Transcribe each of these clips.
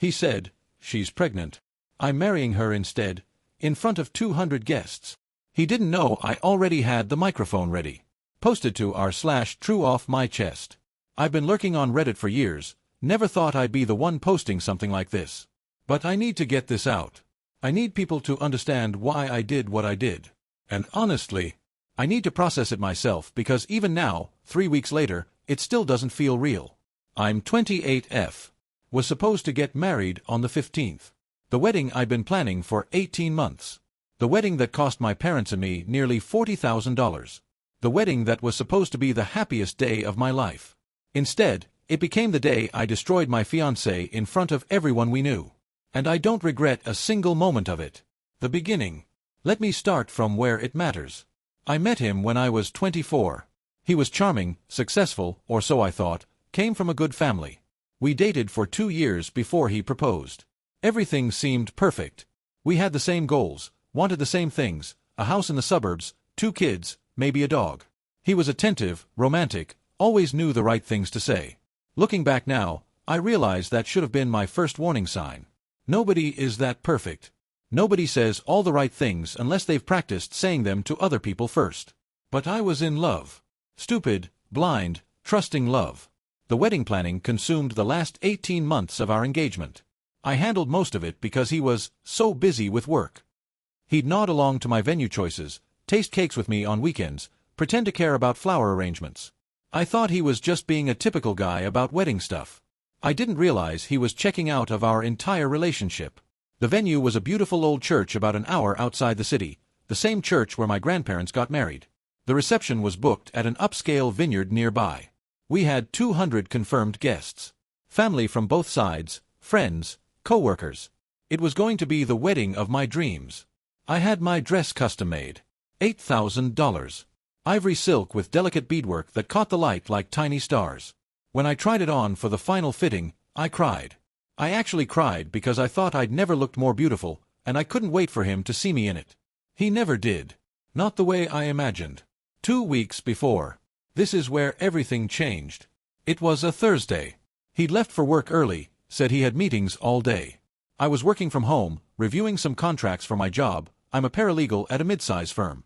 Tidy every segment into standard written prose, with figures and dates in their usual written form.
He said, "She's pregnant. I'm marrying her instead," in front of 200 guests. He didn't know I already had the microphone ready, posted to r/true off my chest. I've been lurking on Reddit for years, never thought I'd be the one posting something like this. But I need to get this out. I need people to understand why I did what I did. And honestly, I need to process it myself because even now, 3 weeks later, it still doesn't feel real. I'm 28F. Was supposed to get married on the 15th. The wedding I'd been planning for 18 months. The wedding that cost my parents and me nearly $40,000. The wedding that was supposed to be the happiest day of my life. Instead, it became the day I destroyed my fiancé in front of everyone we knew. And I don't regret a single moment of it. The beginning. Let me start from where it matters. I met him when I was 24. He was charming, successful, or so I thought, came from a good family. We dated for 2 years before he proposed. Everything seemed perfect. We had the same goals, wanted the same things, a house in the suburbs, 2 kids, maybe a dog. He was attentive, romantic, always knew the right things to say. Looking back now, I realize that should have been my first warning sign. Nobody is that perfect. Nobody says all the right things unless they've practiced saying them to other people first. But I was in love. Stupid, blind, trusting love. The wedding planning consumed the last 18 months of our engagement. I handled most of it because he was so busy with work. He'd nod along to my venue choices, taste cakes with me on weekends, pretend to care about flower arrangements. I thought he was just being a typical guy about wedding stuff. I didn't realize he was checking out of our entire relationship. The venue was a beautiful old church about an hour outside the city, the same church where my grandparents got married. The reception was booked at an upscale vineyard nearby. We had 200 confirmed guests. Family from both sides, friends, co-workers. It was going to be the wedding of my dreams. I had my dress custom-made. $8,000. Ivory silk with delicate beadwork that caught the light like tiny stars. When I tried it on for the final fitting, I cried. I actually cried because I thought I'd never looked more beautiful, and I couldn't wait for him to see me in it. He never did. Not the way I imagined. 2 weeks before. This is where everything changed. It was a Thursday. He'd left for work early, said he had meetings all day. I was working from home, reviewing some contracts for my job. I'm a paralegal at a mid-size firm.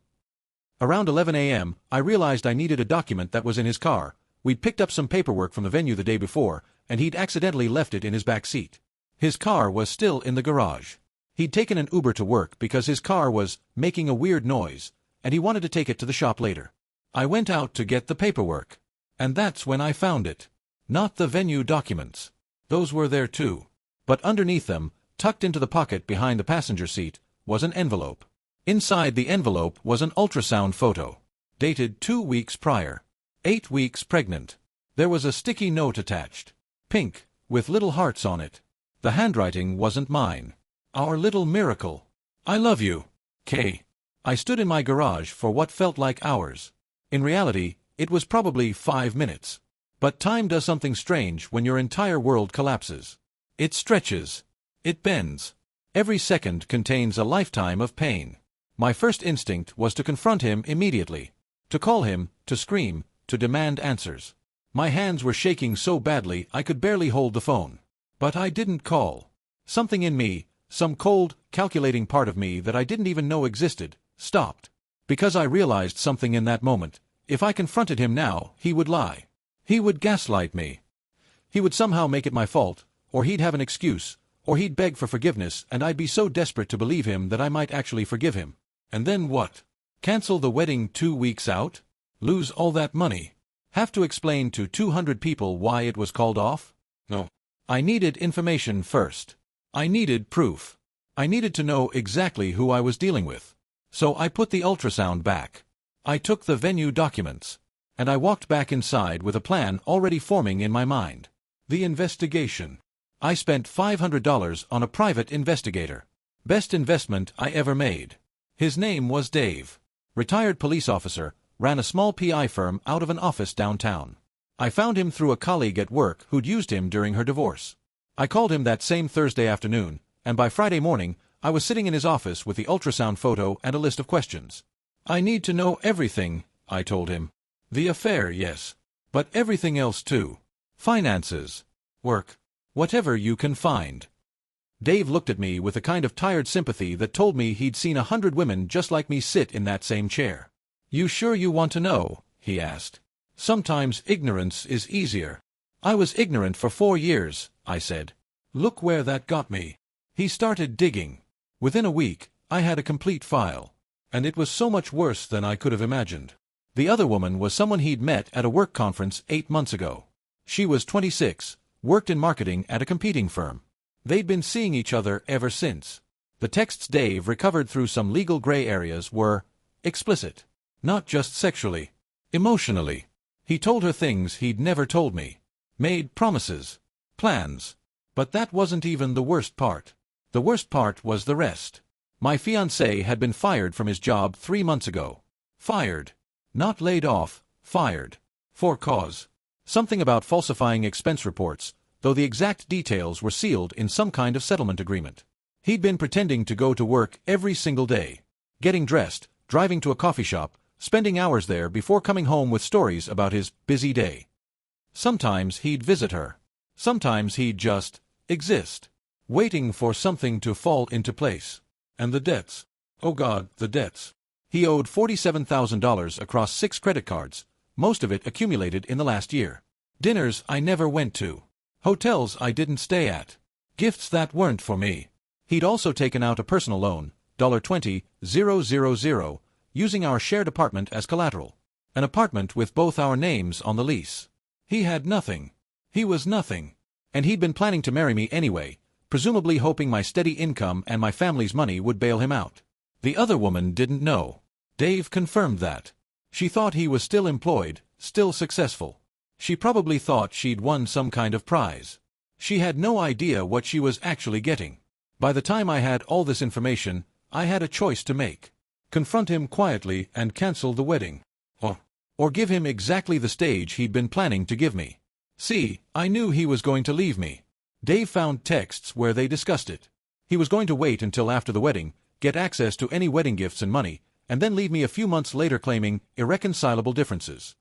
Around 11 a.m., I realized I needed a document that was in his car. We'd picked up some paperwork from the venue the day before, and he'd accidentally left it in his back seat. His car was still in the garage. He'd taken an Uber to work because his car was making a weird noise, and he wanted to take it to the shop later. I went out to get the paperwork. And that's when I found it. Not the venue documents. Those were there too. But underneath them, tucked into the pocket behind the passenger seat, was an envelope. Inside the envelope was an ultrasound photo. Dated 2 weeks prior. 8 weeks pregnant. There was a sticky note attached. Pink, with little hearts on it. The handwriting wasn't mine. Our little miracle. I love you. K. I stood in my garage for what felt like hours. In reality, it was probably 5 minutes. But time does something strange when your entire world collapses. It stretches. It bends. Every second contains a lifetime of pain. My first instinct was to confront him immediately. To call him, to scream, to demand answers. My hands were shaking so badly I could barely hold the phone. But I didn't call. Something in me, some cold, calculating part of me that I didn't even know existed, stopped. Because I realized something in that moment. If I confronted him now, he would lie. He would gaslight me. He would somehow make it my fault, or he'd have an excuse, or he'd beg for forgiveness, and I'd be so desperate to believe him that I might actually forgive him. And then what? Cancel the wedding 2 weeks out? Lose all that money? Have to explain to 200 people why it was called off? No. I needed information first. I needed proof. I needed to know exactly who I was dealing with. So I put the ultrasound back. I took the venue documents. And I walked back inside with a plan already forming in my mind. The investigation. I spent $500 on a private investigator. Best investment I ever made. His name was Dave. Retired police officer, ran a small PI firm out of an office downtown. I found him through a colleague at work who'd used him during her divorce. I called him that same Thursday afternoon, and by Friday morning, I was sitting in his office with the ultrasound photo and a list of questions. I need to know everything, I told him. The affair, yes. But everything else too. Finances. Work. Whatever you can find. Dave looked at me with a kind of tired sympathy that told me he'd seen 100 women just like me sit in that same chair. "You sure you want to know?" he asked. "Sometimes ignorance is easier." "I was ignorant for 4 years," I said. "Look where that got me." He started digging. Within a week, I had a complete file. And it was so much worse than I could have imagined. The other woman was someone he'd met at a work conference 8 months ago. She was 26, worked in marketing at a competing firm. They'd been seeing each other ever since. The texts Dave recovered through some legal gray areas were explicit. Not just sexually. Emotionally. He told her things he'd never told me. Made promises. Plans. But that wasn't even the worst part. The worst part was the rest. My fiancé had been fired from his job 3 months ago. Fired. Not laid off, fired. For cause. Something about falsifying expense reports, though the exact details were sealed in some kind of settlement agreement. He'd been pretending to go to work every single day. Getting dressed, driving to a coffee shop, spending hours there before coming home with stories about his busy day. Sometimes he'd visit her. Sometimes he'd just exist. Waiting for something to fall into place. And the debts. Oh God, the debts. He owed $47,000 across 6 credit cards, most of it accumulated in the last year. Dinners I never went to. Hotels I didn't stay at. Gifts that weren't for me. He'd also taken out a personal loan, $20,000, using our shared apartment as collateral. An apartment with both our names on the lease. He had nothing. He was nothing. And he'd been planning to marry me anyway, presumably hoping my steady income and my family's money would bail him out. The other woman didn't know. Dave confirmed that. She thought he was still employed, still successful. She probably thought she'd won some kind of prize. She had no idea what she was actually getting. By the time I had all this information, I had a choice to make. Confront him quietly and cancel the wedding. Or give him exactly the stage he'd been planning to give me. See, I knew he was going to leave me. Dave found texts where they discussed it. He was going to wait until after the wedding, get access to any wedding gifts and money, and then leave me a few months later claiming irreconcilable differences.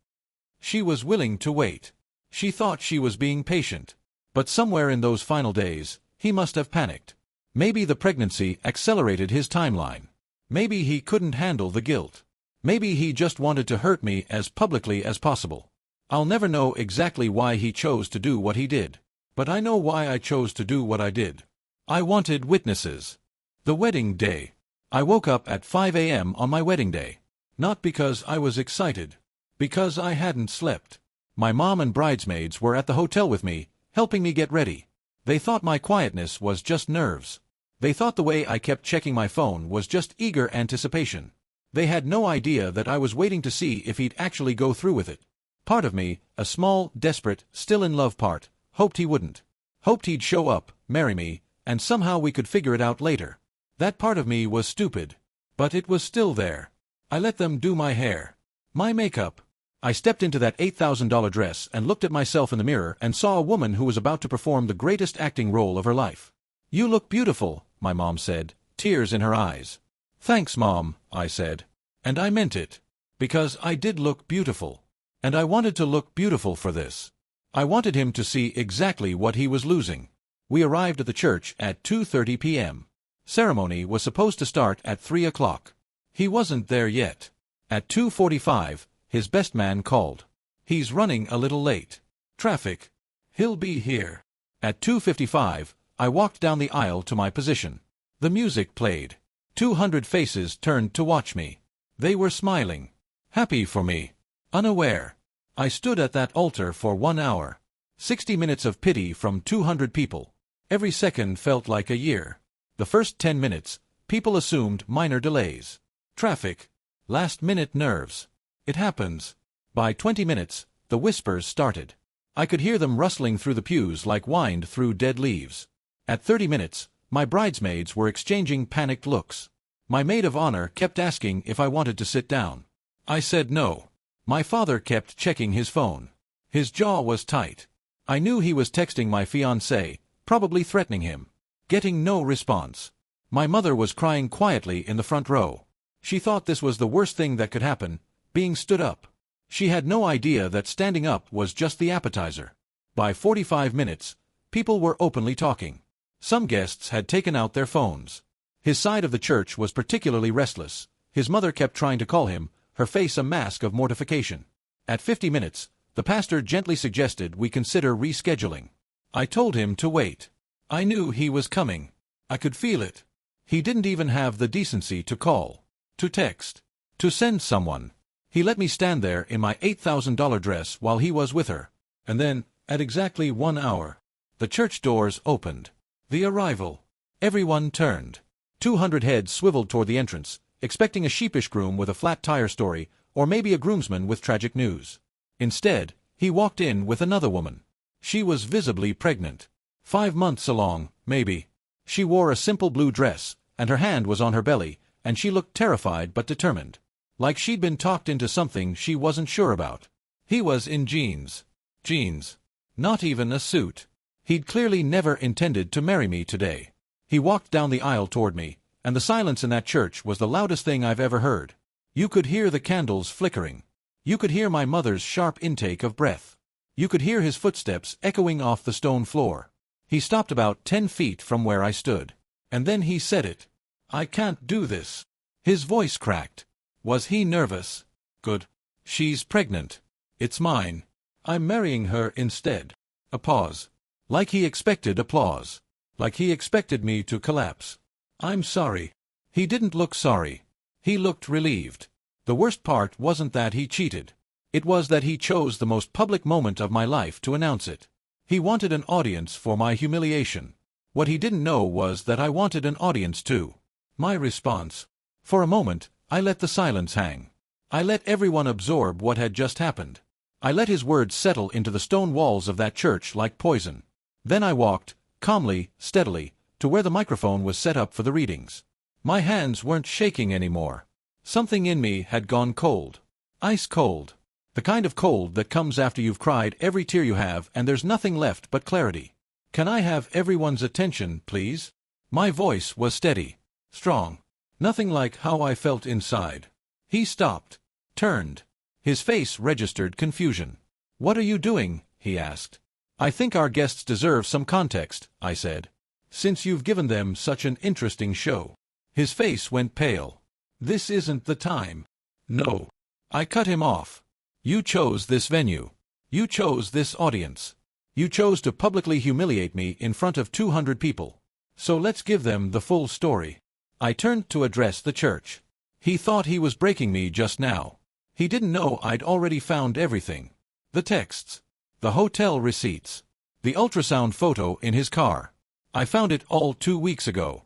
She was willing to wait. She thought she was being patient. But somewhere in those final days, he must have panicked. Maybe the pregnancy accelerated his timeline. Maybe he couldn't handle the guilt. Maybe he just wanted to hurt me as publicly as possible. I'll never know exactly why he chose to do what he did. But I know why I chose to do what I did. I wanted witnesses. The wedding day. I woke up at 5 a.m. on my wedding day. Not because I was excited. Because I hadn't slept. My mom and bridesmaids were at the hotel with me, helping me get ready. They thought my quietness was just nerves. They thought the way I kept checking my phone was just eager anticipation. They had no idea that I was waiting to see if he'd actually go through with it. Part of me, a small, desperate, still-in-love part, hoped he wouldn't. Hoped he'd show up, marry me, and somehow we could figure it out later. That part of me was stupid. But it was still there. I let them do my hair. My makeup. I stepped into that $8,000 dress and looked at myself in the mirror and saw a woman who was about to perform the greatest acting role of her life. "You look beautiful," my mom said, tears in her eyes. "Thanks, Mom," I said. And I meant it. Because I did look beautiful. And I wanted to look beautiful for this. I wanted him to see exactly what he was losing. We arrived at the church at 2:30 p.m. Ceremony was supposed to start at 3 o'clock. He wasn't there yet. At 2:45, his best man called. "He's running a little late. Traffic. He'll be here." At 2:55, I walked down the aisle to my position. The music played. 200 faces turned to watch me. They were smiling. Happy for me. Unaware. I stood at that altar for 1 hour. 60 minutes of pity from 200 people. Every second felt like a year. The first 10 minutes, people assumed minor delays. Traffic. Last-minute nerves. It happens. By 20 minutes, the whispers started. I could hear them rustling through the pews like wind through dead leaves. At 30 minutes, my bridesmaids were exchanging panicked looks. My maid of honor kept asking if I wanted to sit down. I said no. My father kept checking his phone. His jaw was tight. I knew he was texting my fiancé, probably threatening him. Getting no response. My mother was crying quietly in the front row. She thought this was the worst thing that could happen, being stood up. She had no idea that standing up was just the appetizer. By 45 minutes, people were openly talking. Some guests had taken out their phones. His side of the church was particularly restless. His mother kept trying to call him, her face a mask of mortification. At 50 minutes, the pastor gently suggested we consider rescheduling. I told him to wait. I knew he was coming. I could feel it. He didn't even have the decency to call, to text, to send someone. He let me stand there in my $8,000 dress while he was with her. And then, at exactly 1 hour, the church doors opened. The arrival. Everyone turned. 200 heads swiveled toward the entrance, expecting a sheepish groom with a flat tire story, or maybe a groomsman with tragic news. Instead, he walked in with another woman. She was visibly pregnant. 5 months along, maybe. She wore a simple blue dress, and her hand was on her belly, and she looked terrified but determined. Like she'd been talked into something she wasn't sure about. He was in jeans. Jeans. Not even a suit. He'd clearly never intended to marry me today. He walked down the aisle toward me, and the silence in that church was the loudest thing I've ever heard. You could hear the candles flickering. You could hear my mother's sharp intake of breath. You could hear his footsteps echoing off the stone floor. He stopped about 10 feet from where I stood. And then he said it. I can't do this. His voice cracked. Was he nervous? Good. She's pregnant. It's mine. I'm marrying her instead. A pause. Like he expected applause. Like he expected me to collapse. I'm sorry. He didn't look sorry. He looked relieved. The worst part wasn't that he cheated. It was that he chose the most public moment of my life to announce it. He wanted an audience for my humiliation. What he didn't know was that I wanted an audience too. My response. For a moment, I let the silence hang. I let everyone absorb what had just happened. I let his words settle into the stone walls of that church like poison. Then I walked, calmly, steadily, to where the microphone was set up for the readings. My hands weren't shaking anymore. Something in me had gone cold. Ice cold. The kind of cold that comes after you've cried every tear you have and there's nothing left but clarity. Can I have everyone's attention, please? My voice was steady, strong. Nothing like how I felt inside. He stopped, turned. His face registered confusion. What are you doing? He asked. I think our guests deserve some context, I said. Since you've given them such an interesting show. His face went pale. This isn't the time. No. I cut him off. You chose this venue. You chose this audience. You chose to publicly humiliate me in front of 200 people. So let's give them the full story. I turned to address the church. He thought he was breaking me just now. He didn't know I'd already found everything. The texts. The hotel receipts. The ultrasound photo in his car. I found it all 2 weeks ago.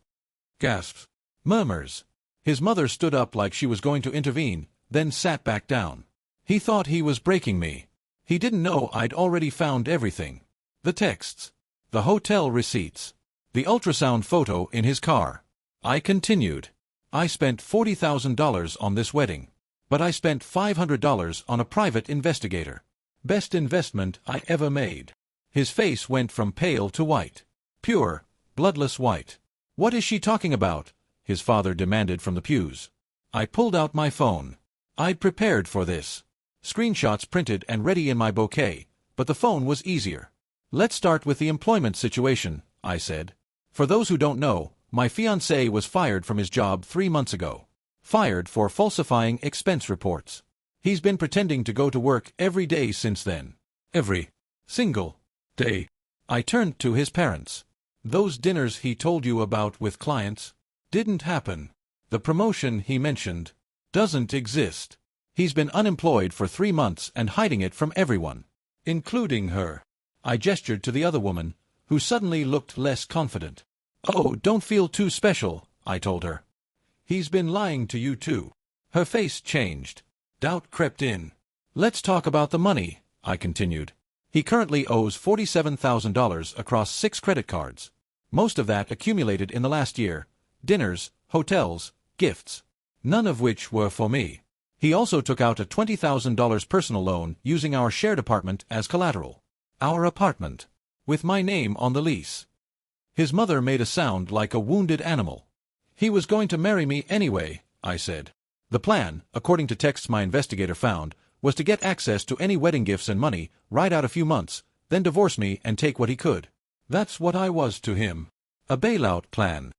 Gasps. Murmurs. His mother stood up like she was going to intervene, then sat back down. He thought he was breaking me. He didn't know I'd already found everything. The texts. The hotel receipts. The ultrasound photo in his car. I continued. I spent $40,000 on this wedding. But I spent $500 on a private investigator. Best investment I ever made. His face went from pale to white. Pure, bloodless white. What is she talking about? His father demanded from the pews. I pulled out my phone. I'd prepared for this. Screenshots printed and ready in my bouquet, but the phone was easier. Let's start with the employment situation, I said. For those who don't know, my fiancé was fired from his job 3 months ago. Fired for falsifying expense reports. He's been pretending to go to work every day since then. Every single day. I turned to his parents. Those dinners he told you about with clients didn't happen. The promotion he mentioned doesn't exist. He's been unemployed for 3 months and hiding it from everyone, including her. I gestured to the other woman, who suddenly looked less confident. Oh, don't feel too special, I told her. He's been lying to you too. Her face changed. Doubt crept in. Let's talk about the money, I continued. He currently owes $47,000 across 6 credit cards. Most of that accumulated in the last year. Dinners, hotels, gifts. None of which were for me. He also took out a $20,000 personal loan using our shared apartment as collateral. Our apartment. With my name on the lease. His mother made a sound like a wounded animal. He was going to marry me anyway, I said. The plan, according to texts my investigator found, was to get access to any wedding gifts and money, ride out a few months, then divorce me and take what he could. That's what I was to him. A bailout plan.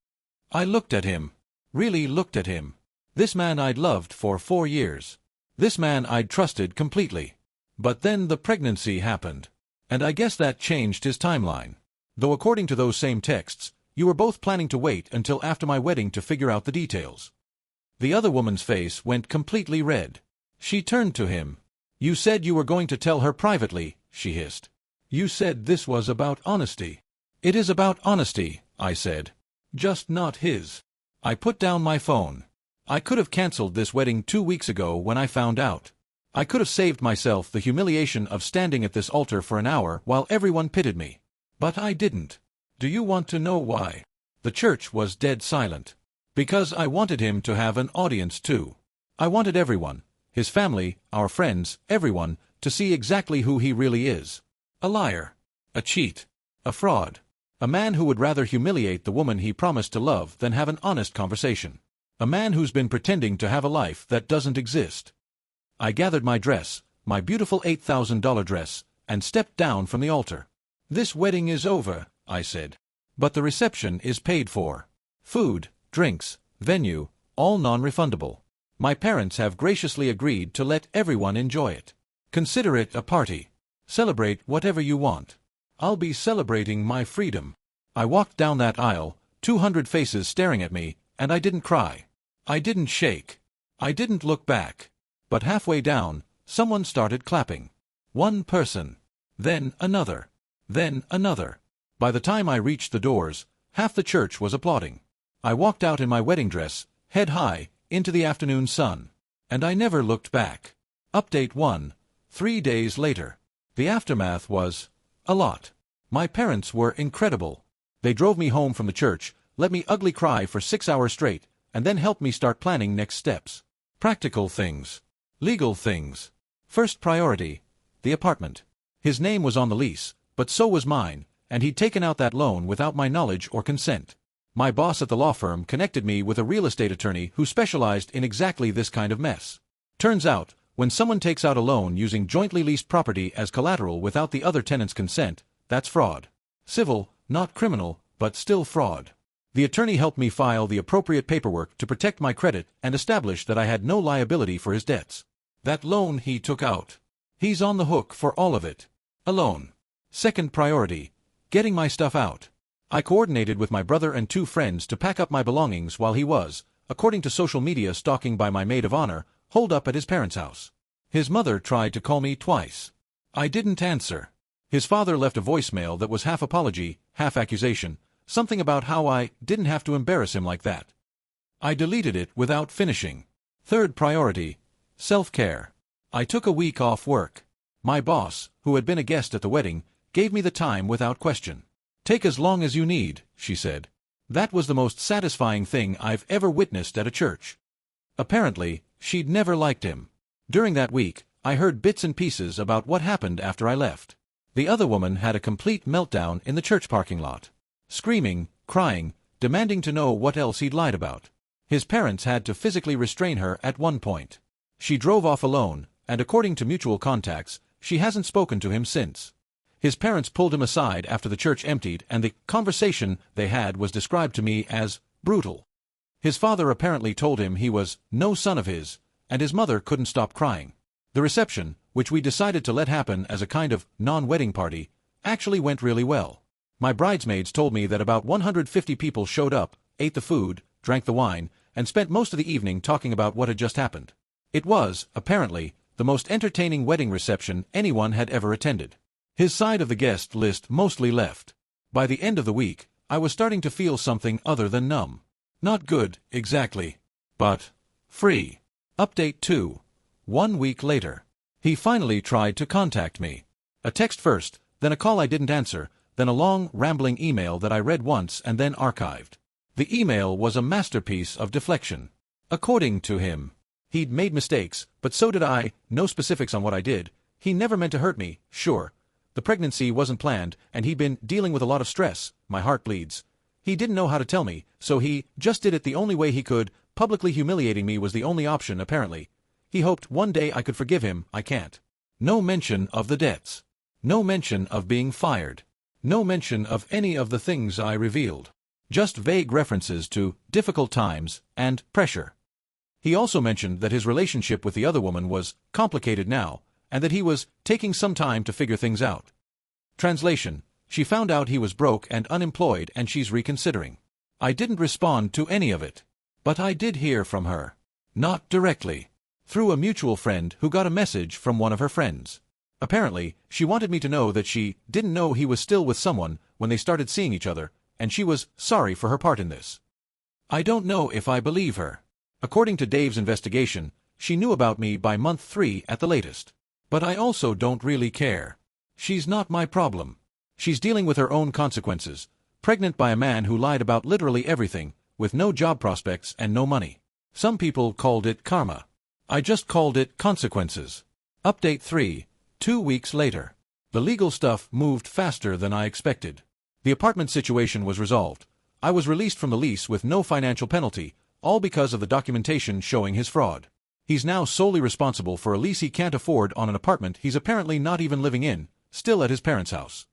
I looked at him. Really looked at him. This man I'd loved for 4 years. This man I'd trusted completely. But then the pregnancy happened. And I guess that changed his timeline. Though according to those same texts, you were both planning to wait until after my wedding to figure out the details. The other woman's face went completely red. She turned to him. You said you were going to tell her privately, she hissed. You said this was about honesty. It is about honesty, I said. Just not his. I put down my phone. I could have cancelled this wedding 2 weeks ago when I found out. I could have saved myself the humiliation of standing at this altar for an hour while everyone pitied me. But I didn't. Do you want to know why? The church was dead silent. Because I wanted him to have an audience too. I wanted everyone, his family, our friends, everyone, to see exactly who he really is. A liar. A cheat. A fraud. A man who would rather humiliate the woman he promised to love than have an honest conversation. A man who's been pretending to have a life that doesn't exist. I gathered my dress, my beautiful $8,000 dress, and stepped down from the altar. This wedding is over, I said. But the reception is paid for. Food, drinks, venue, all non-refundable. My parents have graciously agreed to let everyone enjoy it. Consider it a party. Celebrate whatever you want. I'll be celebrating my freedom. I walked down that aisle, 200 faces staring at me, and I didn't cry. I didn't shake. I didn't look back. But halfway down, someone started clapping. One person. Then another. Then another. By the time I reached the doors, half the church was applauding. I walked out in my wedding dress, head high, into the afternoon sun. And I never looked back. Update 1. 3 days later. The aftermath was a lot. My parents were incredible. They drove me home from the church, let me ugly cry for 6 hours straight, and then helped me start planning next steps. Practical things. Legal things. First priority. The apartment. His name was on the lease, but so was mine, and he'd taken out that loan without my knowledge or consent. My boss at the law firm connected me with a real estate attorney who specialized in exactly this kind of mess. Turns out, when someone takes out a loan using jointly leased property as collateral without the other tenant's consent, that's fraud. Civil, not criminal, but still fraud. The attorney helped me file the appropriate paperwork to protect my credit and establish that I had no liability for his debts. That loan he took out. He's on the hook for all of it. Alone. Second priority. Getting my stuff out. I coordinated with my brother and 2 friends to pack up my belongings while he was, according to social media stalking by my maid of honor, holed up at his parents' house. His mother tried to call me twice. I didn't answer. His father left a voicemail that was half apology, half accusation, something about how I didn't have to embarrass him like that. I deleted it without finishing. Third priority. Self-care. I took a week off work. My boss, who had been a guest at the wedding, gave me the time without question. Take as long as you need, she said. That was the most satisfying thing I've ever witnessed at a church. Apparently, she'd never liked him. During that week, I heard bits and pieces about what happened after I left. The other woman had a complete meltdown in the church parking lot. Screaming, crying, demanding to know what else he'd lied about. His parents had to physically restrain her at one point. She drove off alone, and according to mutual contacts, she hasn't spoken to him since. His parents pulled him aside after the church emptied, and the conversation they had was described to me as brutal. His father apparently told him he was no son of his, and his mother couldn't stop crying. The reception, which we decided to let happen as a kind of non-wedding party, actually went really well. My bridesmaids told me that about 150 people showed up, ate the food, drank the wine, and spent most of the evening talking about what had just happened. It was, apparently, the most entertaining wedding reception anyone had ever attended. His side of the guest list mostly left. By the end of the week, I was starting to feel something other than numb. Not good, exactly. But free. Update 2. 1 week later. He finally tried to contact me. A text first, then a call I didn't answer, then a long, rambling email that I read once and then archived. The email was a masterpiece of deflection. According to him, he'd made mistakes, but so did I, no specifics on what I did. He never meant to hurt me, sure. The pregnancy wasn't planned, and he'd been dealing with a lot of stress. My heart bleeds. He didn't know how to tell me, so he just did it the only way he could. Publicly humiliating me was the only option, apparently. He hoped one day I could forgive him. I can't. No mention of the debts. No mention of being fired. No mention of any of the things I revealed. Just vague references to difficult times and pressure. He also mentioned that his relationship with the other woman was complicated now, and that he was taking some time to figure things out. Translation: she found out he was broke and unemployed and she's reconsidering. I didn't respond to any of it. But I did hear from her. Not directly. Through a mutual friend who got a message from one of her friends. Apparently, she wanted me to know that she didn't know he was still with someone when they started seeing each other, and she was sorry for her part in this. I don't know if I believe her. According to Dave's investigation, she knew about me by month 3 at the latest. But I also don't really care. She's not my problem. She's dealing with her own consequences, pregnant by a man who lied about literally everything, with no job prospects and no money. Some people called it karma. I just called it consequences. Update 3. 2 weeks later. The legal stuff moved faster than I expected. The apartment situation was resolved. I was released from the lease with no financial penalty, all because of the documentation showing his fraud. He's now solely responsible for a lease he can't afford on an apartment he's apparently not even living in, still at his parents' house.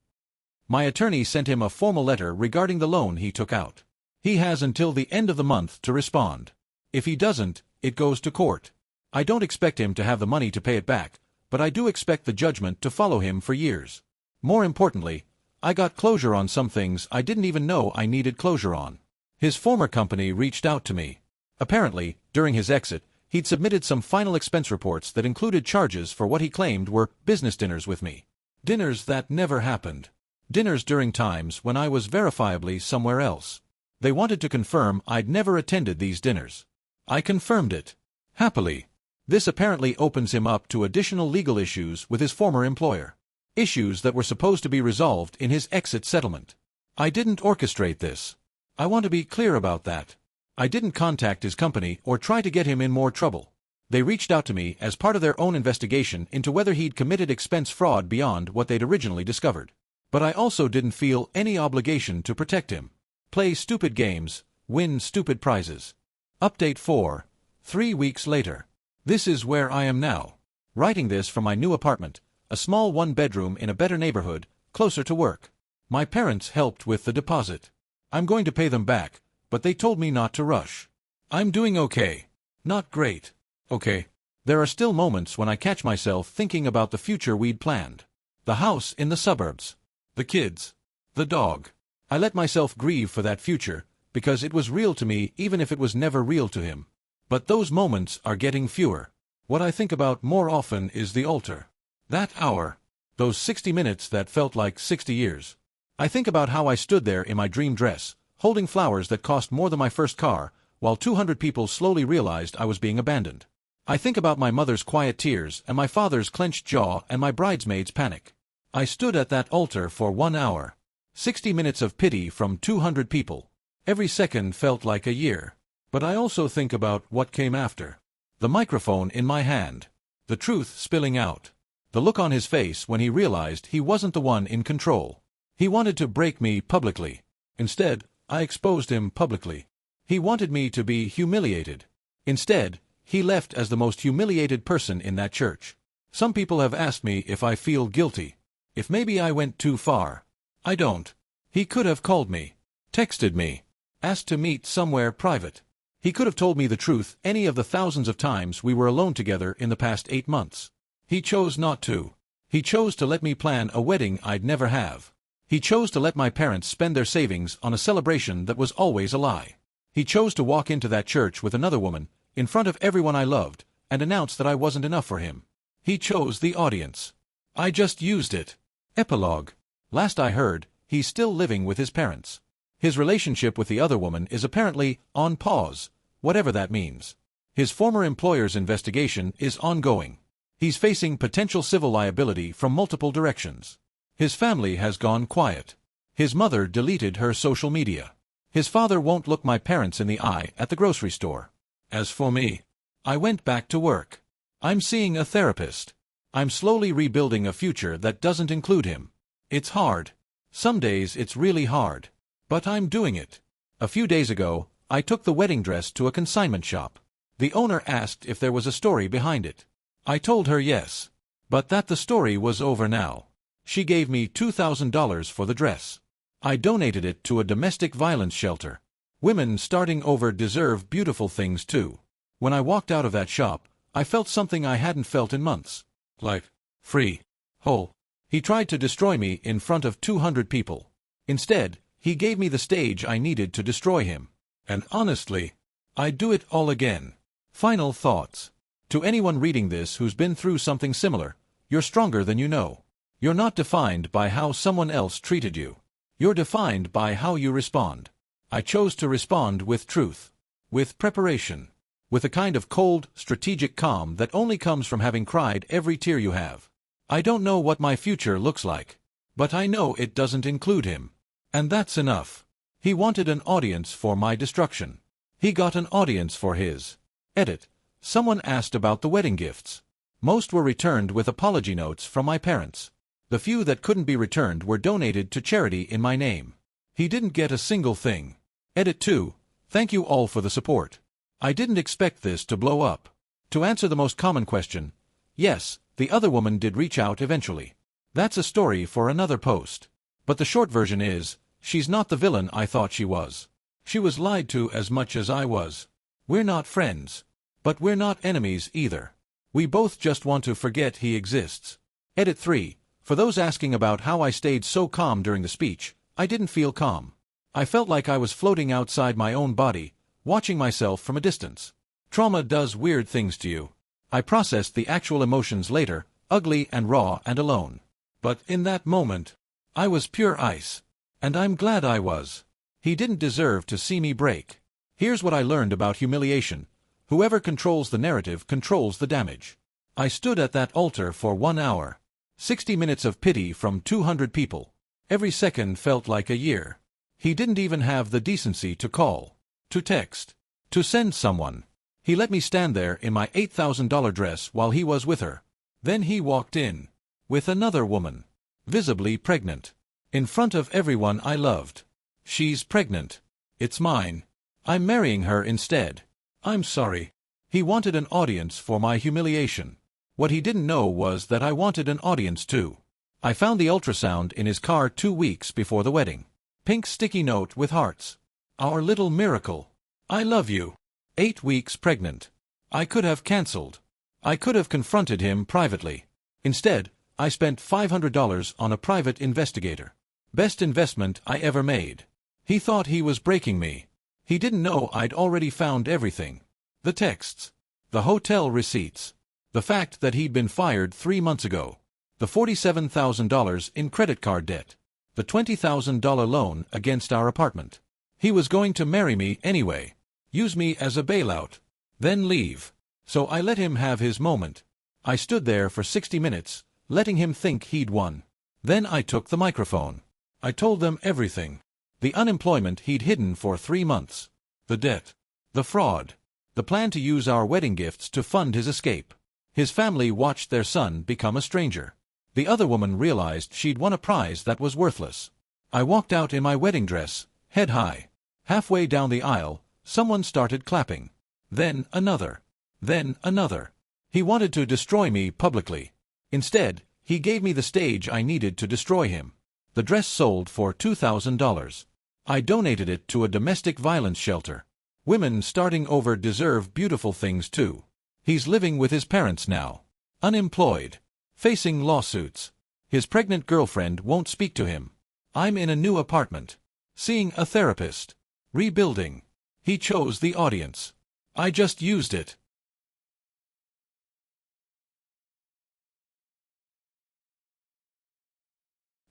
My attorney sent him a formal letter regarding the loan he took out. He has until the end of the month to respond. If he doesn't, it goes to court. I don't expect him to have the money to pay it back, but I do expect the judgment to follow him for years. More importantly, I got closure on some things I didn't even know I needed closure on. His former company reached out to me. Apparently, during his exit, he'd submitted some final expense reports that included charges for what he claimed were business dinners with me. Dinners that never happened. Dinners during times when I was verifiably somewhere else. They wanted to confirm I'd never attended these dinners. I confirmed it. Happily. This apparently opens him up to additional legal issues with his former employer. Issues that were supposed to be resolved in his exit settlement. I didn't orchestrate this. I want to be clear about that. I didn't contact his company or try to get him in more trouble. They reached out to me as part of their own investigation into whether he'd committed expense fraud beyond what they'd originally discovered. But I also didn't feel any obligation to protect him. Play stupid games, win stupid prizes. Update 4. 3 weeks later. This is where I am now. Writing this from my new apartment, a small 1-bedroom in a better neighborhood, closer to work. My parents helped with the deposit. I'm going to pay them back, but they told me not to rush. I'm doing okay. Not great. Okay. There are still moments when I catch myself thinking about the future we'd planned. The house in the suburbs. The kids. The dog. I let myself grieve for that future, because it was real to me even if it was never real to him. But those moments are getting fewer. What I think about more often is the altar. That hour. Those 60 minutes that felt like 60 years. I think about how I stood there in my dream dress, holding flowers that cost more than my first car, while 200 people slowly realized I was being abandoned. I think about my mother's quiet tears and my father's clenched jaw and my bridesmaids' panic. I stood at that altar for 1 hour. 60 minutes of pity from 200 people. Every second felt like a year. But I also think about what came after. The microphone in my hand. The truth spilling out. The look on his face when he realized he wasn't the one in control. He wanted to break me publicly. Instead, I exposed him publicly. He wanted me to be humiliated. Instead, he left as the most humiliated person in that church. Some people have asked me if I feel guilty. If maybe I went too far. I don't. He could have called me. Texted me. Asked to meet somewhere private. He could have told me the truth any of the thousands of times we were alone together in the past 8 months. He chose not to. He chose to let me plan a wedding I'd never have. He chose to let my parents spend their savings on a celebration that was always a lie. He chose to walk into that church with another woman, in front of everyone I loved, and announce that I wasn't enough for him. He chose the audience. I just used it. Epilogue. Last I heard, he's still living with his parents. His relationship with the other woman is apparently on pause, whatever that means. His former employer's investigation is ongoing. He's facing potential civil liability from multiple directions. His family has gone quiet. His mother deleted her social media. His father won't look my parents in the eye at the grocery store. As for me, I went back to work. I'm seeing a therapist. I'm slowly rebuilding a future that doesn't include him. It's hard. Some days it's really hard. But I'm doing it. A few days ago, I took the wedding dress to a consignment shop. The owner asked if there was a story behind it. I told her yes. But that the story was over now. She gave me $2,000 for the dress. I donated it to a domestic violence shelter. Women starting over deserve beautiful things too. When I walked out of that shop, I felt something I hadn't felt in months. Like, free. Whole. He tried to destroy me in front of 200 people. Instead, he gave me the stage I needed to destroy him. And honestly, I'd do it all again. Final thoughts. To anyone reading this who's been through something similar, you're stronger than you know. You're not defined by how someone else treated you. You're defined by how you respond. I chose to respond with truth, with preparation, with a kind of cold, strategic calm that only comes from having cried every tear you have. I don't know what my future looks like, but I know it doesn't include him. And that's enough. He wanted an audience for my destruction. He got an audience for his. Edit. Someone asked about the wedding gifts. Most were returned with apology notes from my parents. The few that couldn't be returned were donated to charity in my name. He didn't get a single thing. Edit 2. Thank you all for the support. I didn't expect this to blow up. To answer the most common question, yes, the other woman did reach out eventually. That's a story for another post. But the short version is, she's not the villain I thought she was. She was lied to as much as I was. We're not friends. But we're not enemies either. We both just want to forget he exists. Edit 3. For those asking about how I stayed so calm during the speech, I didn't feel calm. I felt like I was floating outside my own body, watching myself from a distance. Trauma does weird things to you. I processed the actual emotions later, ugly and raw and alone. But in that moment, I was pure ice. And I'm glad I was. He didn't deserve to see me break. Here's what I learned about humiliation. Whoever controls the narrative controls the damage. I stood at that altar for 1 hour. 60 minutes of pity from 200 people. Every second felt like a year. He didn't even have the decency to call, to text, to send someone. He let me stand there in my $8,000 dress while he was with her. Then he walked in, with another woman, visibly pregnant, in front of everyone I loved. She's pregnant. It's mine. I'm marrying her instead. I'm sorry. He wanted an audience for my humiliation. What he didn't know was that I wanted an audience too. I found the ultrasound in his car 2 weeks before the wedding. Pink sticky note with hearts. Our little miracle. I love you. 8 weeks pregnant. I could have cancelled. I could have confronted him privately. Instead, I spent $500 on a private investigator. Best investment I ever made. He thought he was breaking me. He didn't know I'd already found everything. The texts. The hotel receipts. The fact that he'd been fired 3 months ago. The $47,000 in credit card debt. The $20,000 loan against our apartment. He was going to marry me anyway. Use me as a bailout. Then leave. So I let him have his moment. I stood there for 60 minutes, letting him think he'd won. Then I took the microphone. I told them everything. The unemployment he'd hidden for 3 months. The debt. The fraud. The plan to use our wedding gifts to fund his escape. His family watched their son become a stranger. The other woman realized she'd won a prize that was worthless. I walked out in my wedding dress, head high. Halfway down the aisle, someone started clapping. Then another. Then another. He wanted to destroy me publicly. Instead, he gave me the stage I needed to destroy him. The dress sold for $2,000. I donated it to a domestic violence shelter. Women starting over deserve beautiful things too. He's living with his parents now. Unemployed. Facing lawsuits. His pregnant girlfriend won't speak to him. I'm in a new apartment. Seeing a therapist. Rebuilding. He chose the audience. I just used it.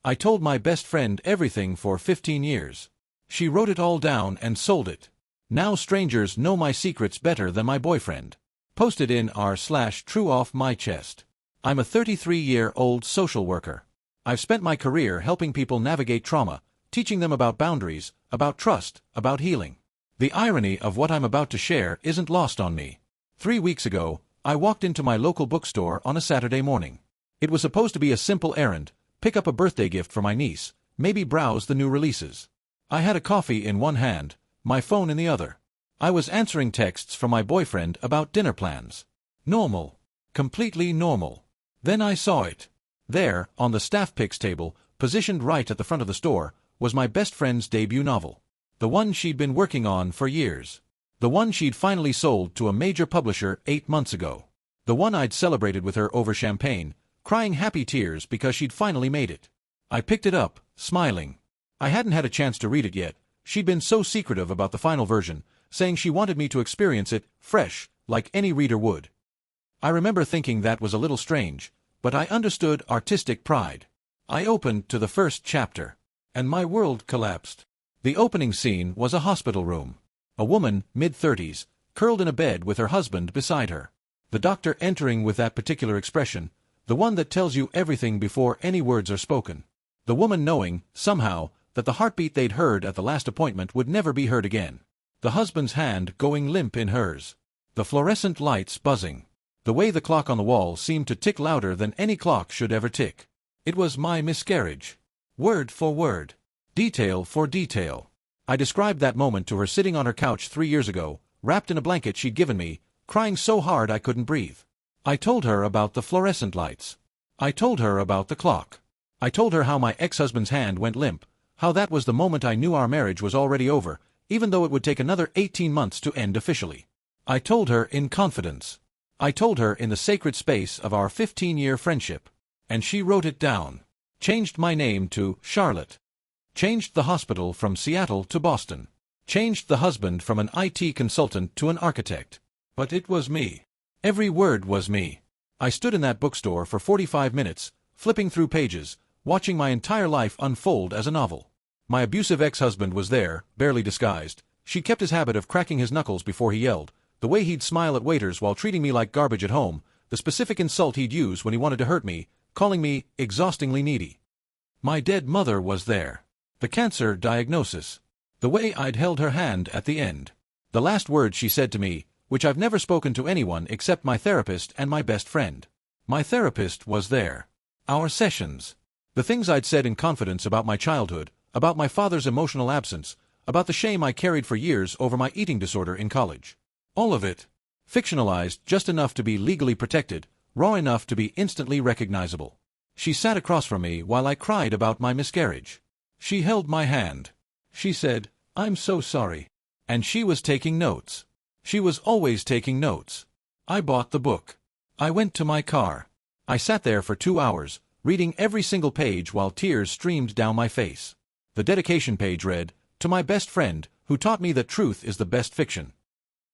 I told my best friend everything for 15 years. She wrote it all down and sold it. Now strangers know my secrets better than my boyfriend. Posted in r/true off my chest. I'm a 33-year-old social worker. I've spent my career helping people navigate trauma, teaching them about boundaries, about trust, about healing. The irony of what I'm about to share isn't lost on me. 3 weeks ago, I walked into my local bookstore on a Saturday morning. It was supposed to be a simple errand, pick up a birthday gift for my niece, maybe browse the new releases. I had a coffee in one hand, my phone in the other. I was answering texts from my boyfriend about dinner plans. Normal. Completely normal. Then I saw it. There, on the staff picks table, positioned right at the front of the store, was my best friend's debut novel. The one she'd been working on for years. The one she'd finally sold to a major publisher 8 months ago. The one I'd celebrated with her over champagne, crying happy tears because she'd finally made it. I picked it up, smiling. I hadn't had a chance to read it yet. She'd been so secretive about the final version, saying she wanted me to experience it, fresh, like any reader would. I remember thinking that was a little strange, but I understood artistic pride. I opened to the first chapter, and my world collapsed. The opening scene was a hospital room. A woman, mid-30s, curled in a bed with her husband beside her. The doctor entering with that particular expression, the one that tells you everything before any words are spoken. The woman knowing, somehow, that the heartbeat they'd heard at the last appointment would never be heard again. The husband's hand going limp in hers. The fluorescent lights buzzing. The way the clock on the wall seemed to tick louder than any clock should ever tick. It was my miscarriage. Word for word. Detail for detail. I described that moment to her sitting on her couch 3 years ago, wrapped in a blanket she'd given me, crying so hard I couldn't breathe. I told her about the fluorescent lights. I told her about the clock. I told her how my ex-husband's hand went limp, how that was the moment I knew our marriage was already over, even though it would take another 18 months to end officially. I told her in confidence. I told her in the sacred space of our 15-year friendship. And she wrote it down. Changed my name to Charlotte. Changed the hospital from Seattle to Boston. Changed the husband from an IT consultant to an architect. But it was me. Every word was me. I stood in that bookstore for 45 minutes, flipping through pages, watching my entire life unfold as a novel. My abusive ex-husband was there, barely disguised. She kept his habit of cracking his knuckles before he yelled, the way he'd smile at waiters while treating me like garbage at home, the specific insult he'd use when he wanted to hurt me, calling me exhaustingly needy. My dead mother was there. The cancer diagnosis. The way I'd held her hand at the end. The last words she said to me, which I've never spoken to anyone except my therapist and my best friend. My therapist was there. Our sessions. The things I'd said in confidence about my childhood, about my father's emotional absence, about the shame I carried for years over my eating disorder in college. All of it. Fictionalized just enough to be legally protected, raw enough to be instantly recognizable. She sat across from me while I cried about my miscarriage. She held my hand. She said, "I'm so sorry." And she was taking notes. She was always taking notes. I bought the book. I went to my car. I sat there for 2 hours, reading every single page while tears streamed down my face. The dedication page read, "To my best friend, who taught me that truth is the best fiction."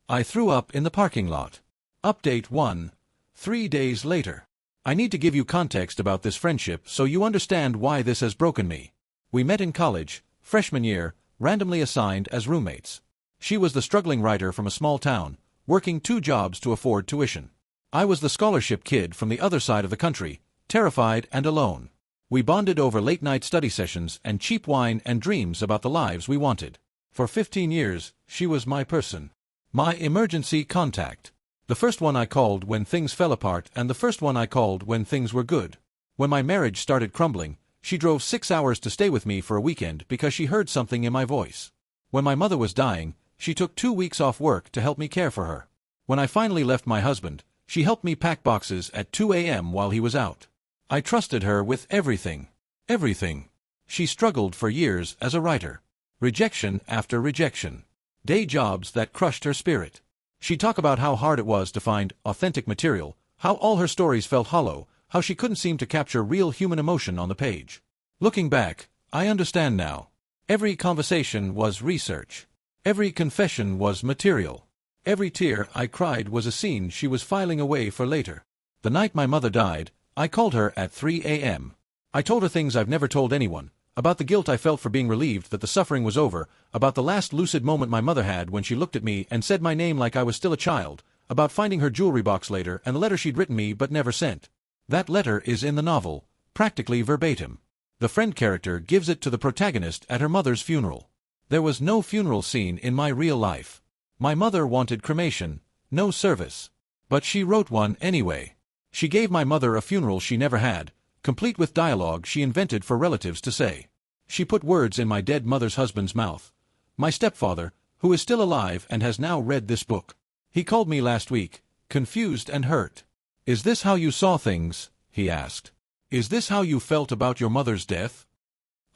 I threw up in the parking lot. Update 1. 3 days later. I need to give you context about this friendship so you understand why this has broken me. We met in college, freshman year, randomly assigned as roommates. She was the struggling writer from a small town, working 2 jobs to afford tuition. I was the scholarship kid from the other side of the country, terrified and alone. We bonded over late-night study sessions and cheap wine and dreams about the lives we wanted. For 15 years, she was my person. My emergency contact. The first one I called when things fell apart and the first one I called when things were good. When my marriage started crumbling, she drove 6 hours to stay with me for a weekend because she heard something in my voice. When my mother was dying, she took 2 weeks off work to help me care for her. When I finally left my husband, she helped me pack boxes at 2 a.m. while he was out. I trusted her with everything. Everything. She struggled for years as a writer. Rejection after rejection. Day jobs that crushed her spirit. She'd talk about how hard it was to find authentic material, how all her stories felt hollow, how she couldn't seem to capture real human emotion on the page. Looking back, I understand now. Every conversation was research. Every confession was material. Every tear I cried was a scene she was filing away for later. The night my mother died, I called her at 3 a.m. I told her things I've never told anyone, about the guilt I felt for being relieved that the suffering was over, about the last lucid moment my mother had when she looked at me and said my name like I was still a child, about finding her jewelry box later and the letter she'd written me but never sent. That letter is in the novel, practically verbatim. The friend character gives it to the protagonist at her mother's funeral. There was no funeral scene in my real life. My mother wanted cremation, no service. But she wrote one anyway. She gave my mother a funeral she never had, complete with dialogue she invented for relatives to say. She put words in my dead mother's husband's mouth. My stepfather, who is still alive and has now read this book. He called me last week, confused and hurt. "Is this how you saw things?" he asked. "Is this how you felt about your mother's death?"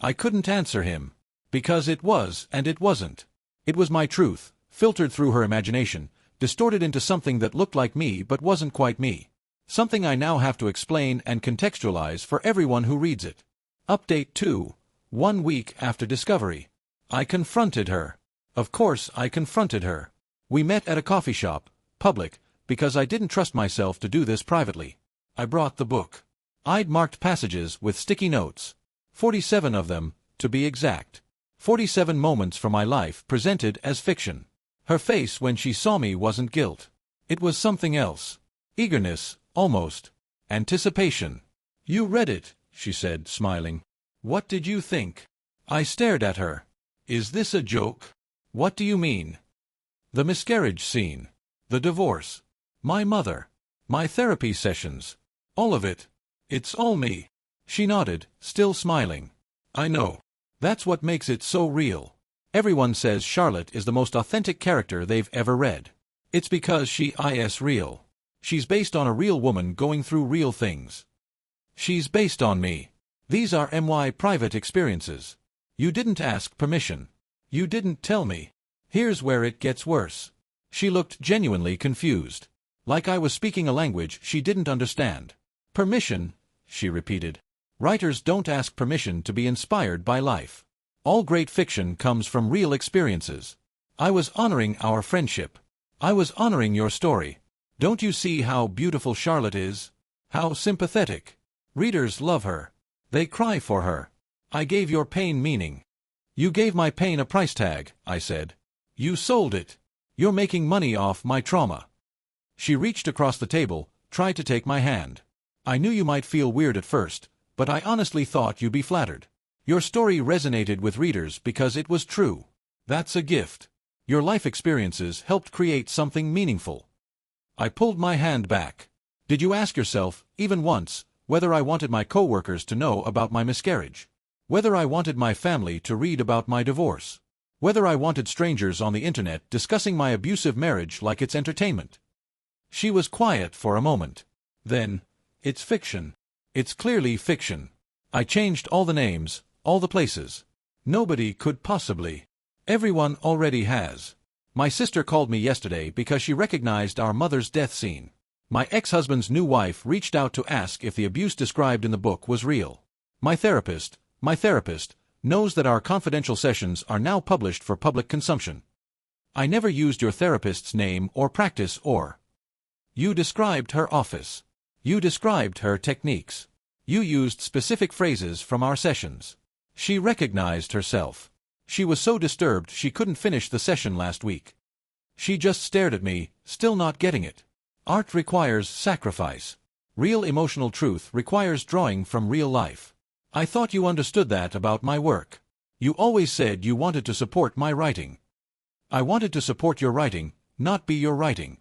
I couldn't answer him. Because it was and it wasn't. It was my truth, filtered through her imagination, distorted into something that looked like me but wasn't quite me. Something I now have to explain and contextualize for everyone who reads it. Update 2. 1 week after discovery. I confronted her. Of course I confronted her. We met at a coffee shop, public, because I didn't trust myself to do this privately. I brought the book. I'd marked passages with sticky notes. 47 of them, to be exact. 47 moments from my life presented as fiction. Her face when she saw me wasn't guilt. It was something else. Eagerness, almost. Anticipation. You read it, she said, smiling. What did you think? I stared at her. Is this a joke? What do you mean? The miscarriage scene. The divorce. My mother. My therapy sessions. All of it. It's all me. She nodded, still smiling. I know. That's what makes it so real. Everyone says Charlotte is the most authentic character they've ever read. It's because she is real. She's based on a real woman going through real things. She's based on me. These are my private experiences. You didn't ask permission. You didn't tell me. Here's where it gets worse. She looked genuinely confused. Like I was speaking a language she didn't understand. Permission, she repeated. Writers don't ask permission to be inspired by life. All great fiction comes from real experiences. I was honoring our friendship. I was honoring your story. Don't you see how beautiful Charlotte is? How sympathetic. Readers love her. They cry for her. I gave your pain meaning. You gave my pain a price tag, I said. You sold it. You're making money off my trauma. She reached across the table, tried to take my hand. I knew you might feel weird at first, but I honestly thought you'd be flattered. Your story resonated with readers because it was true. That's a gift. Your life experiences helped create something meaningful. I pulled my hand back. Did you ask yourself, even once, whether I wanted my co-workers to know about my miscarriage? Whether I wanted my family to read about my divorce? Whether I wanted strangers on the internet discussing my abusive marriage like it's entertainment? She was quiet for a moment. Then, it's fiction. It's clearly fiction. I changed all the names, all the places. Nobody could possibly. Everyone already has. My sister called me yesterday because she recognized our mother's death scene. My ex-husband's new wife reached out to ask if the abuse described in the book was real. My therapist, knows that our confidential sessions are now published for public consumption. I never used your therapist's name or practice or. You described her office. You described her techniques. You used specific phrases from our sessions. She recognized herself. She was so disturbed she couldn't finish the session last week. She just stared at me, still not getting it. Art requires sacrifice. Real emotional truth requires drawing from real life. I thought you understood that about my work. You always said you wanted to support my writing. I wanted to support your writing, not be your writing.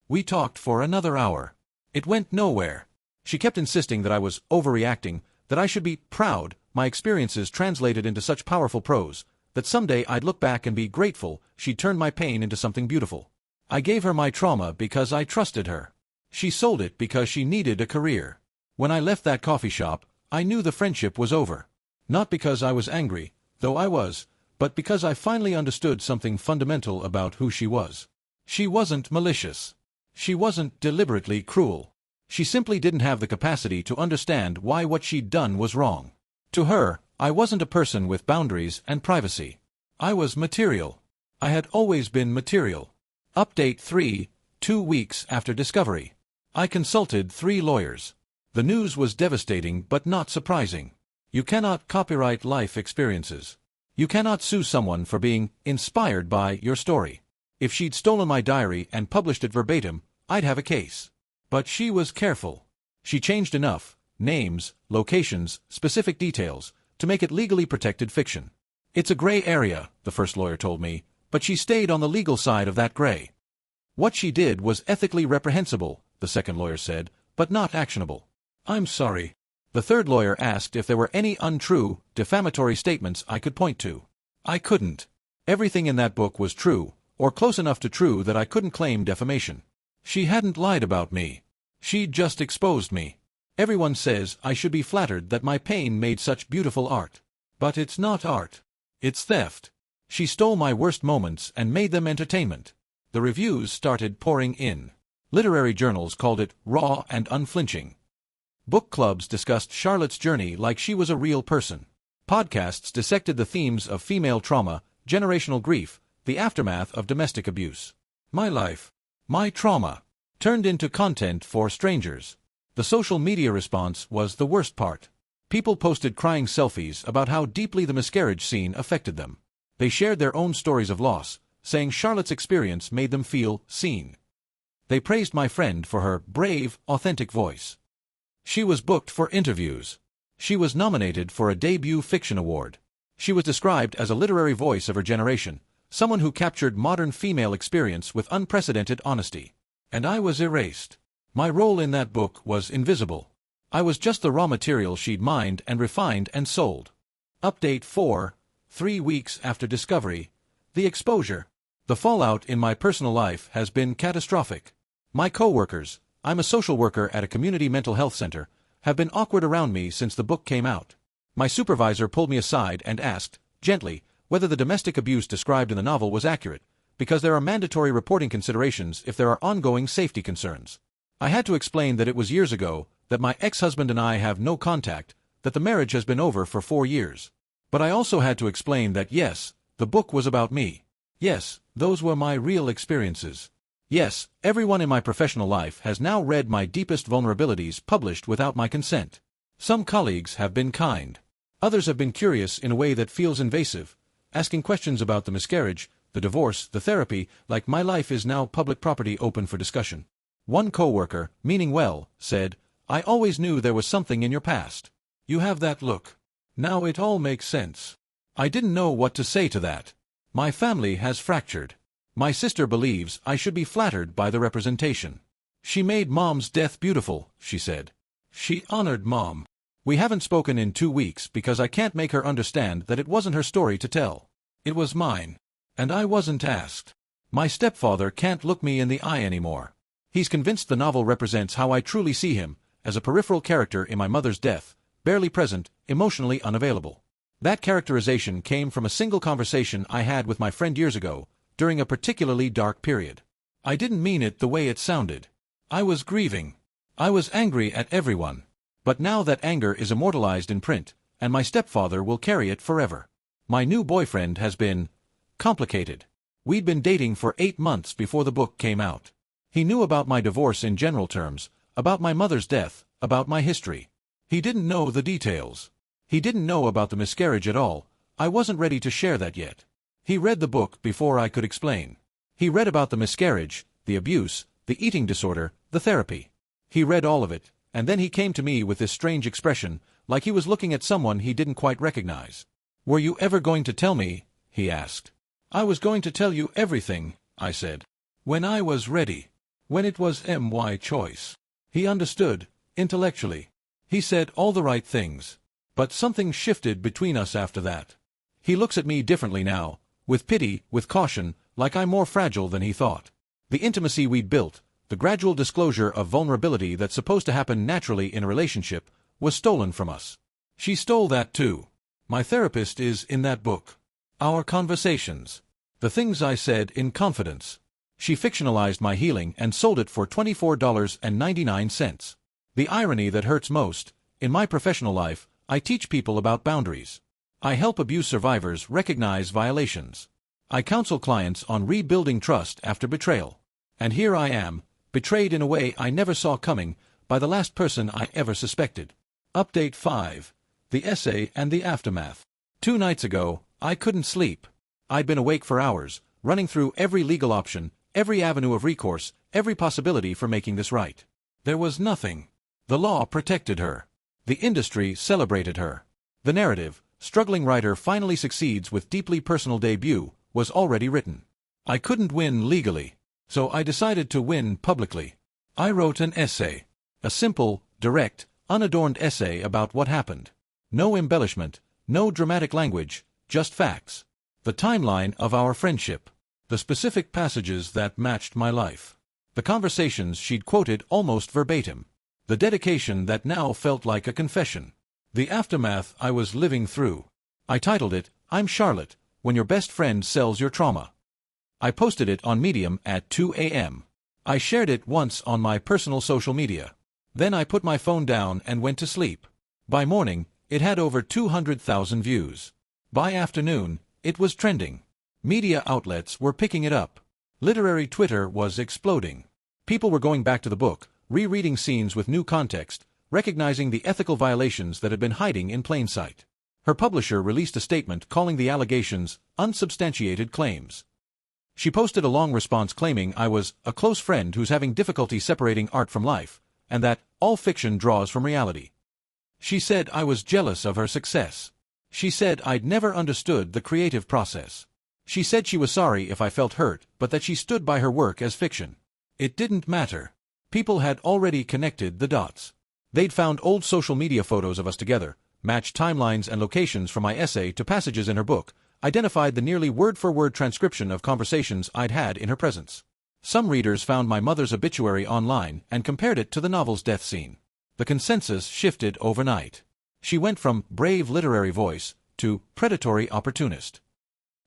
We talked for another hour. It went nowhere. She kept insisting that I was overreacting, that I should be proud my experiences translated into such powerful prose, that someday I'd look back and be grateful she'd turned my pain into something beautiful. I gave her my trauma because I trusted her. She sold it because she needed a career. When I left that coffee shop, I knew the friendship was over. Not because I was angry, though I was, but because I finally understood something fundamental about who she was. She wasn't malicious. She wasn't deliberately cruel. She simply didn't have the capacity to understand why what she'd done was wrong. To her, I wasn't a person with boundaries and privacy. I was material. I had always been material. Update 3, 2 weeks after discovery. I consulted 3 lawyers. The news was devastating but not surprising. You cannot copyright life experiences. You cannot sue someone for being inspired by your story. If she'd stolen my diary and published it verbatim, I'd have a case. But she was careful. She changed enough, names, locations, specific details, to make it legally protected fiction. It's a gray area, the first lawyer told me, but she stayed on the legal side of that gray. What she did was ethically reprehensible, the second lawyer said, but not actionable. I'm sorry. The third lawyer asked if there were any untrue, defamatory statements I could point to. I couldn't. Everything in that book was true, or close enough to true that I couldn't claim defamation. She hadn't lied about me. She'd just exposed me. Everyone says I should be flattered that my pain made such beautiful art. But it's not art. It's theft. She stole my worst moments and made them entertainment. The reviews started pouring in. Literary journals called it raw and unflinching. Book clubs discussed Charlotte's journey like she was a real person. Podcasts dissected the themes of female trauma, generational grief, the aftermath of domestic abuse. My life, my trauma, turned into content for strangers. The social media response was the worst part. People posted crying selfies about how deeply the miscarriage scene affected them. They shared their own stories of loss, saying Charlotte's experience made them feel seen. They praised my friend for her brave, authentic voice. She was booked for interviews. She was nominated for a debut fiction award. She was described as a literary voice of her generation, someone who captured modern female experience with unprecedented honesty. And I was erased. My role in that book was invisible. I was just the raw material she'd mined and refined and sold. Update 4. 3 weeks after discovery. The exposure. The fallout in my personal life has been catastrophic. My co-workers, I'm a social worker at a community mental health center, have been awkward around me since the book came out. My supervisor pulled me aside and asked, gently, whether the domestic abuse described in the novel was accurate, because there are mandatory reporting considerations if there are ongoing safety concerns. I had to explain that it was years ago, that my ex-husband and I have no contact, that the marriage has been over for 4 years. But I also had to explain that yes, the book was about me. Yes, those were my real experiences. Yes, everyone in my professional life has now read my deepest vulnerabilities published without my consent. Some colleagues have been kind. Others have been curious in a way that feels invasive, asking questions about the miscarriage, the divorce, the therapy, like my life is now public property open for discussion. One coworker, meaning well, said, "I always knew there was something in your past. You have that look. Now it all makes sense." I didn't know what to say to that. My family has fractured. My sister believes I should be flattered by the representation. She made Mom's death beautiful, she said. She honored Mom. We haven't spoken in 2 weeks because I can't make her understand that it wasn't her story to tell. It was mine. And I wasn't asked. My stepfather can't look me in the eye anymore. He's convinced the novel represents how I truly see him, as a peripheral character in my mother's death, barely present, emotionally unavailable. That characterization came from a single conversation I had with my friend years ago, during a particularly dark period. I didn't mean it the way it sounded. I was grieving. I was angry at everyone. But now that anger is immortalized in print, and my stepfather will carry it forever. My new boyfriend has been complicated. We'd been dating for 8 months before the book came out. He knew about my divorce in general terms, about my mother's death, about my history. He didn't know the details. He didn't know about the miscarriage at all. I wasn't ready to share that yet. He read the book before I could explain. He read about the miscarriage, the abuse, the eating disorder, the therapy. He read all of it, and then he came to me with this strange expression, like he was looking at someone he didn't quite recognize. "Were you ever going to tell me?" he asked. "I was going to tell you everything," I said. "When I was ready. When it was my choice." He understood, intellectually. He said all the right things. But something shifted between us after that. He looks at me differently now, with pity, with caution, like I'm more fragile than he thought. The intimacy we'd built, the gradual disclosure of vulnerability that's supposed to happen naturally in a relationship, was stolen from us. She stole that too. My therapist is in that book. Our conversations. The things I said in confidence. She fictionalized my healing and sold it for $24.99. The irony that hurts most, in my professional life, I teach people about boundaries. I help abuse survivors recognize violations. I counsel clients on rebuilding trust after betrayal. And here I am, betrayed in a way I never saw coming, by the last person I ever suspected. Update 5. The essay and the aftermath. 2 nights ago, I couldn't sleep. I'd been awake for hours, running through every legal option, every avenue of recourse, every possibility for making this right. There was nothing. The law protected her. The industry celebrated her. The narrative, struggling writer finally succeeds with deeply personal debut, was already written. I couldn't win legally, so I decided to win publicly. I wrote an essay. A simple, direct, unadorned essay about what happened. No embellishment, no dramatic language, just facts. The timeline of our friendship. The specific passages that matched my life. The conversations she'd quoted almost verbatim. The dedication that now felt like a confession. The aftermath I was living through. I titled it, I'm Charlotte, when your best friend sells your trauma. I posted it on Medium at 2 a.m. I shared it once on my personal social media. Then I put my phone down and went to sleep. By morning, it had over 200,000 views. By afternoon, it was trending. Media outlets were picking it up. Literary Twitter was exploding. People were going back to the book, rereading scenes with new context, recognizing the ethical violations that had been hiding in plain sight. Her publisher released a statement calling the allegations unsubstantiated claims. She posted a long response claiming I was a close friend who's having difficulty separating art from life, and that all fiction draws from reality. She said I was jealous of her success. She said I'd never understood the creative process. She said she was sorry if I felt hurt, but that she stood by her work as fiction. It didn't matter. People had already connected the dots. They'd found old social media photos of us together, matched timelines and locations from my essay to passages in her book, identified the nearly word-for-word transcription of conversations I'd had in her presence. Some readers found my mother's obituary online and compared it to the novel's death scene. The consensus shifted overnight. She went from brave literary voice to predatory opportunist.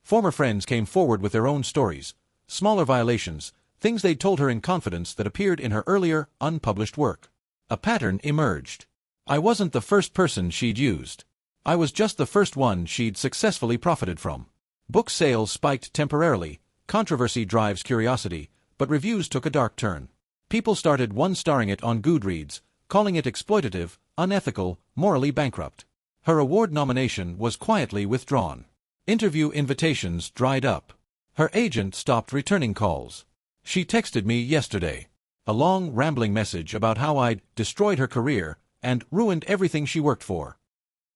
Former friends came forward with their own stories, smaller violations, things they'd told her in confidence that appeared in her earlier, unpublished work. A pattern emerged. I wasn't the first person she'd used. I was just the first one she'd successfully profited from. Book sales spiked temporarily, controversy drives curiosity, but reviews took a dark turn. People started one-starring it on Goodreads, calling it exploitative, unethical, morally bankrupt. Her award nomination was quietly withdrawn. Interview invitations dried up. Her agent stopped returning calls. She texted me yesterday. A long, rambling message about how I'd destroyed her career and ruined everything she worked for.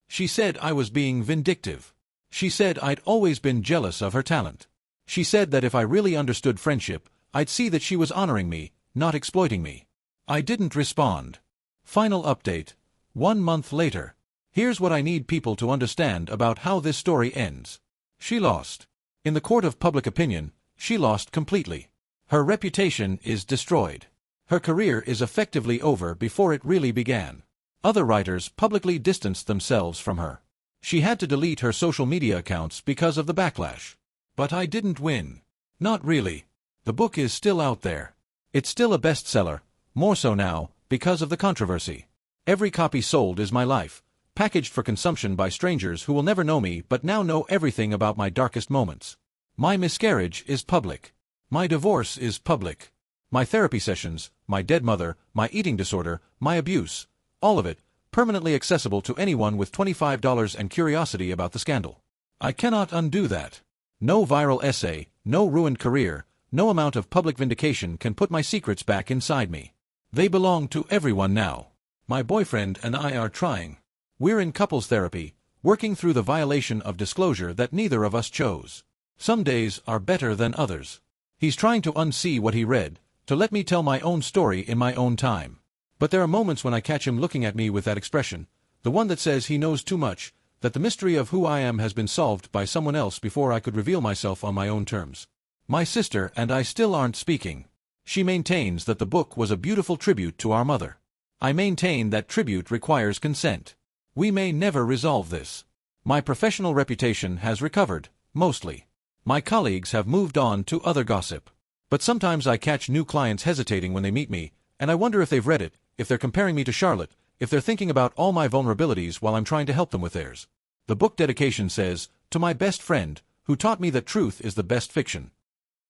She said I was being vindictive. She said I'd always been jealous of her talent. She said that if I really understood friendship, I'd see that she was honoring me, not exploiting me. I didn't respond. Final update. 1 month later. Here's what I need people to understand about how this story ends. She lost. In the court of public opinion, she lost completely. Her reputation is destroyed. Her career is effectively over before it really began. Other writers publicly distanced themselves from her. She had to delete her social media accounts because of the backlash. But I didn't win. Not really. The book is still out there. It's still a bestseller, more so now, because of the controversy. Every copy sold is my life, packaged for consumption by strangers who will never know me but now know everything about my darkest moments. My miscarriage is public. My divorce is public. My therapy sessions, my dead mother, my eating disorder, my abuse, all of it, permanently accessible to anyone with $25 and curiosity about the scandal. I cannot undo that. No viral essay, no ruined career, no amount of public vindication can put my secrets back inside me. They belong to everyone now. My boyfriend and I are trying. We're in couples therapy, working through the violation of disclosure that neither of us chose. Some days are better than others. He's trying to unsee what he read, to let me tell my own story in my own time. But there are moments when I catch him looking at me with that expression, the one that says he knows too much, that the mystery of who I am has been solved by someone else before I could reveal myself on my own terms. My sister and I still aren't speaking. She maintains that the book was a beautiful tribute to our mother. I maintain that tribute requires consent. We may never resolve this. My professional reputation has recovered, mostly. My colleagues have moved on to other gossip. But sometimes I catch new clients hesitating when they meet me, and I wonder if they've read it, if they're comparing me to Charlotte, if they're thinking about all my vulnerabilities while I'm trying to help them with theirs. The book dedication says, "To my best friend, who taught me that truth is the best fiction."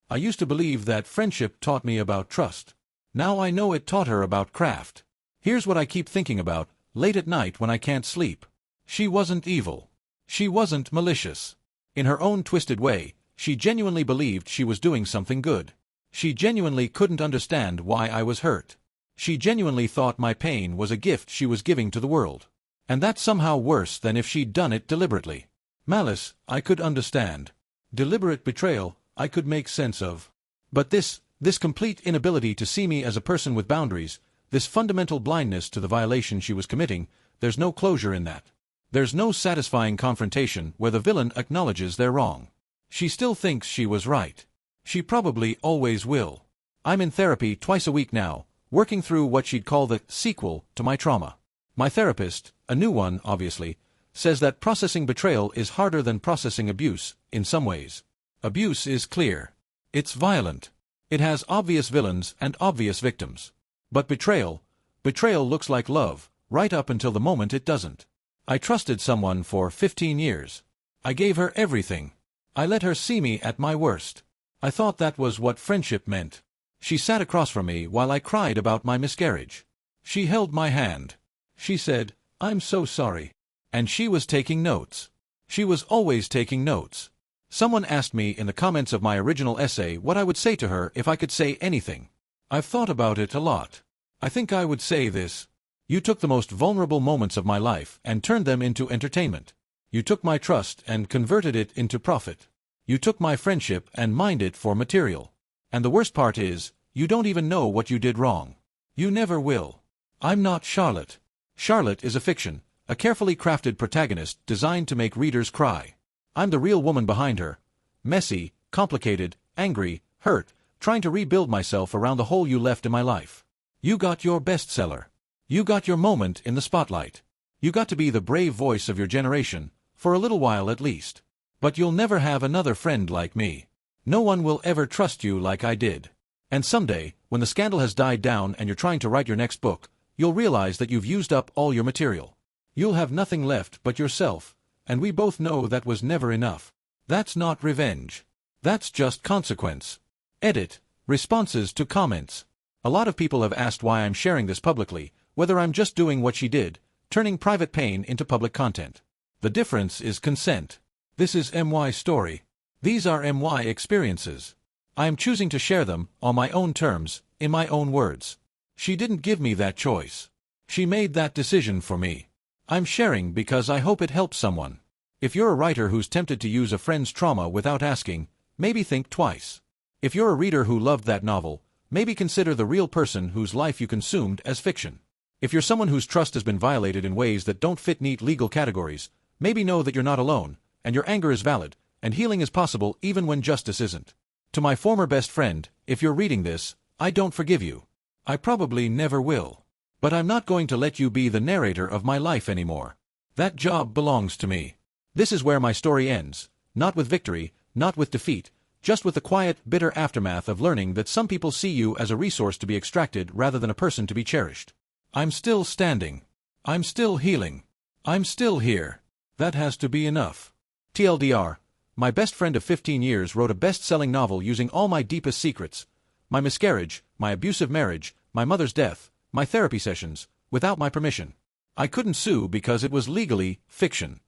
I used to believe that friendship taught me about trust. Now I know it taught her about craft. Here's what I keep thinking about, late at night when I can't sleep. She wasn't evil. She wasn't malicious. In her own twisted way, she genuinely believed she was doing something good. She genuinely couldn't understand why I was hurt. She genuinely thought my pain was a gift she was giving to the world. And that's somehow worse than if she'd done it deliberately. Malice, I could understand. Deliberate betrayal, I could make sense of. But this complete inability to see me as a person with boundaries, this fundamental blindness to the violation she was committing, there's no closure in that. There's no satisfying confrontation where the villain acknowledges they're wrong. She still thinks she was right. She probably always will. I'm in therapy twice a week now, working through what she'd call the sequel to my trauma. My therapist, a new one, obviously, says that processing betrayal is harder than processing abuse, in some ways. Abuse is clear. It's violent. It has obvious villains and obvious victims. But betrayal looks like love, right up until the moment it doesn't. I trusted someone for 15 years. I gave her everything. I let her see me at my worst. I thought that was what friendship meant. She sat across from me while I cried about my miscarriage. She held my hand. She said, "I'm so sorry." And she was taking notes. She was always taking notes. Someone asked me in the comments of my original essay what I would say to her if I could say anything. I've thought about it a lot. I think I would say this: you took the most vulnerable moments of my life and turned them into entertainment. You took my trust and converted it into profit. You took my friendship and mined it for material. And the worst part is, you don't even know what you did wrong. You never will. I'm not Charlotte. Charlotte is a fiction, a carefully crafted protagonist designed to make readers cry. I'm the real woman behind her. Messy, complicated, angry, hurt, trying to rebuild myself around the hole you left in my life. You got your bestseller. You got your moment in the spotlight. You got to be the brave voice of your generation, for a little while at least. But you'll never have another friend like me. No one will ever trust you like I did. And someday, when the scandal has died down and you're trying to write your next book, you'll realize that you've used up all your material. You'll have nothing left but yourself, and we both know that was never enough. That's not revenge. That's just consequence. Edit. Responses to comments. A lot of people have asked why I'm sharing this publicly, whether I'm just doing what she did, turning private pain into public content. The difference is consent. This is MY story. These are MY experiences. I am choosing to share them, on my own terms, in my own words. She didn't give me that choice. She made that decision for me. I'm sharing because I hope it helps someone. If you're a writer who's tempted to use a friend's trauma without asking, maybe think twice. If you're a reader who loved that novel, maybe consider the real person whose life you consumed as fiction. If you're someone whose trust has been violated in ways that don't fit neat legal categories, maybe know that you're not alone, and your anger is valid, and healing is possible even when justice isn't. To my former best friend, if you're reading this, I don't forgive you. I probably never will. But I'm not going to let you be the narrator of my life anymore. That job belongs to me. This is where my story ends, not with victory, not with defeat, just with the quiet, bitter aftermath of learning that some people see you as a resource to be extracted rather than a person to be cherished. I'm still standing. I'm still healing. I'm still here. That has to be enough. TLDR, my best friend of 15 years wrote a best-selling novel using all my deepest secrets. My miscarriage, my abusive marriage, my mother's death, my therapy sessions, without my permission. I couldn't sue because it was legally fiction.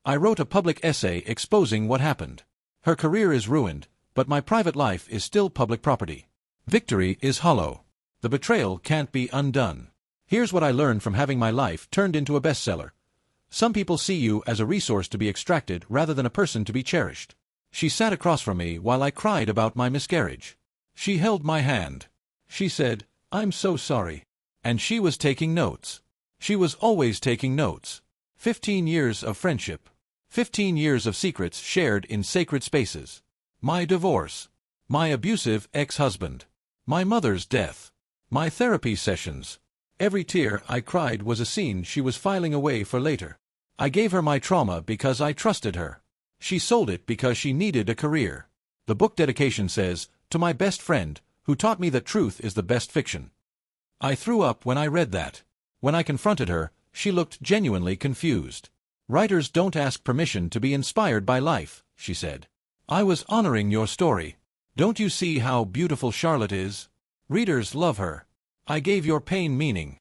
I wrote a public essay exposing what happened. Her career is ruined, but my private life is still public property. Victory is hollow. The betrayal can't be undone. Here's what I learned from having my life turned into a bestseller. Some people see you as a resource to be extracted rather than a person to be cherished. She sat across from me while I cried about my miscarriage. She held my hand. She said, "I'm so sorry." And she was taking notes. She was always taking notes. 15 years of friendship. 15 years of secrets shared in sacred spaces. My divorce. My abusive ex-husband. My mother's death. My therapy sessions. Every tear I cried was a scene she was filing away for later. I gave her my trauma because I trusted her. She sold it because she needed a career. The book dedication says, "To my best friend, who taught me that truth is the best fiction." I threw up when I read that. When I confronted her, she looked genuinely confused. "Writers don't ask permission to be inspired by life," she said. "I was honoring your story. Don't you see how beautiful Charlotte is? Readers love her. I gave your pain meaning."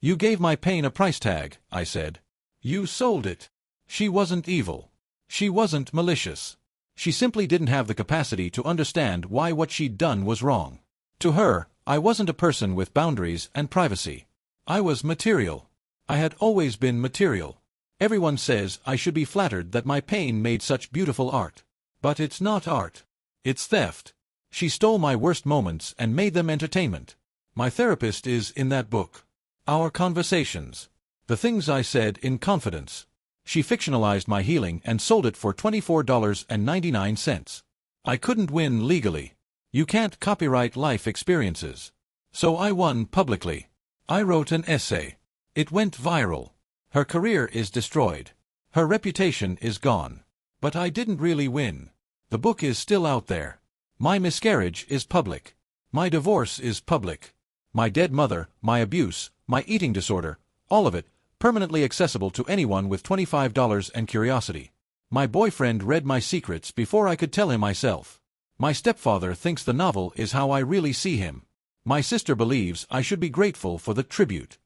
"You gave my pain a price tag," I said. "You sold it." She wasn't evil. She wasn't malicious. She simply didn't have the capacity to understand why what she'd done was wrong. To her, I wasn't a person with boundaries and privacy. I was material. I had always been material. Everyone says I should be flattered that my pain made such beautiful art. But it's not art. It's theft. She stole my worst moments and made them entertainment. My therapist is in that book. Our conversations. The things I said in confidence. She fictionalized my healing and sold it for $24.99. I couldn't win legally. You can't copyright life experiences. So I won publicly. I wrote an essay. It went viral. Her career is destroyed. Her reputation is gone. But I didn't really win. The book is still out there. My miscarriage is public. My divorce is public. My dead mother, my abuse, my eating disorder, all of it, permanently accessible to anyone with $25 and curiosity. My boyfriend read my secrets before I could tell him myself. My stepfather thinks the novel is how I really see him. My sister believes I should be grateful for the tribute.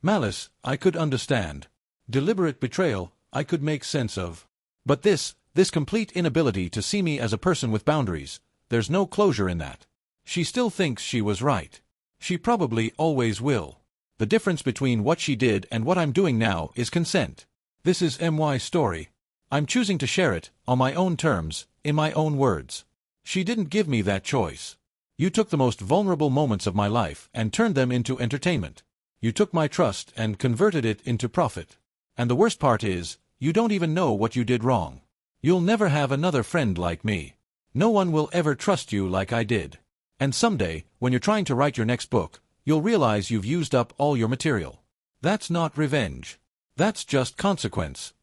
Malice, I could understand. Deliberate betrayal, I could make sense of. But this complete inability to see me as a person with boundaries, there's no closure in that. She still thinks she was right. She probably always will. The difference between what she did and what I'm doing now is consent. This is MY's story. I'm choosing to share it, on my own terms, in my own words. She didn't give me that choice. You took the most vulnerable moments of my life and turned them into entertainment. You took my trust and converted it into profit. And the worst part is, you don't even know what you did wrong. You'll never have another friend like me. No one will ever trust you like I did. And someday, when you're trying to write your next book, you'll realize you've used up all your material. That's not revenge. That's just consequence.